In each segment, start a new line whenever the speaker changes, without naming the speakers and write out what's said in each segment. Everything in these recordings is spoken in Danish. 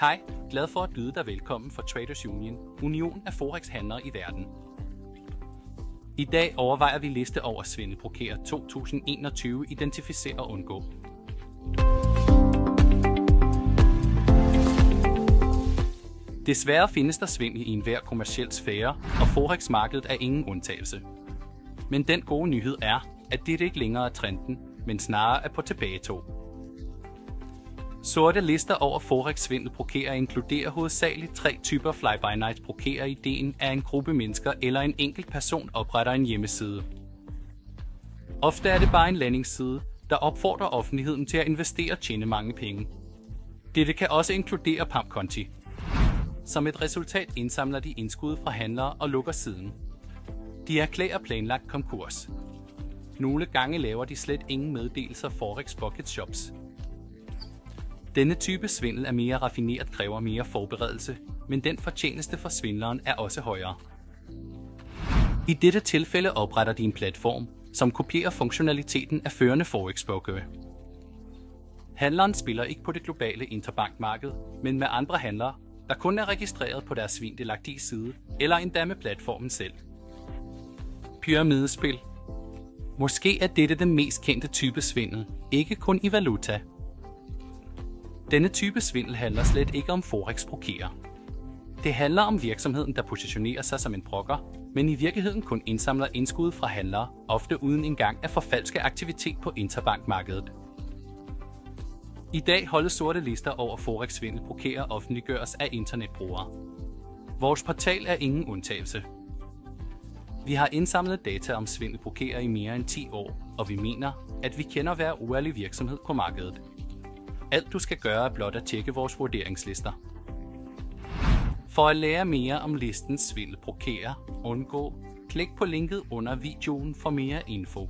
Hej, glad for at byde dig velkommen for Traders Union, union af forex-handlere i verden. I dag overvejer vi liste over svindelbrokerer 2021 identificere og undgå. Desværre findes der svindel i enhver kommerciel sfære, og forex-markedet er ingen undtagelse. Men den gode nyhed er, at dette ikke længere er trenden, men snarere er på tilbagetog. Sorte lister over forex-svindelbrokerer inkluderer hovedsageligt tre typer fly-by-night-brokerer. Ideen er en gruppe mennesker eller en enkelt person opretter en hjemmeside. Ofte er det bare en landingsside, der opfordrer offentligheden til at investere og tjene mange penge. Dette kan også inkludere pumpkonti. Som et resultat indsamler de indskud fra handlere og lukker siden. De erklærer planlagt konkurs. Nogle gange laver de slet ingen meddelelser Forex Bucket Shops. Denne type svindel er mere raffineret, kræver mere forberedelse, men den fortjeneste for svindleren er også højere. I dette tilfælde opretter de en platform, som kopierer funktionaliteten af førende forex-brokere. Handleren spiller ikke på det globale interbankmarked, men med andre handlere, der kun er registreret på deres svindelagtige side, eller endda med platformen selv. Pyramidespil. Måske er dette den mest kendte type svindel, ikke kun i valuta. Denne type svindel handler slet ikke om forex-brokerer. Det handler om virksomheden, der positionerer sig som en broker, men i virkeligheden kun indsamler indskud fra handlere, ofte uden engang at forfalske aktivitet på interbankmarkedet. I dag holdes sorte lister over forex-svindelbrokerer offentliggøres af internetbrugere. Vores portal er ingen undtagelse. Vi har indsamlet data om svindelbrokerer i mere end 10 år, og vi mener, at vi kender hver uærlig virksomhed på markedet. Alt du skal gøre er blot at tjekke vores vurderingslister. For at lære mere om listens svindelbrokerer, undgå, klik på linket under videoen for mere info.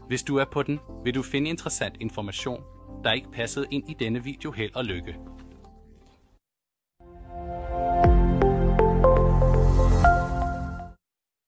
Hvis du er på den, vil du finde interessant information, der ikke passede ind i denne video. Held og lykke.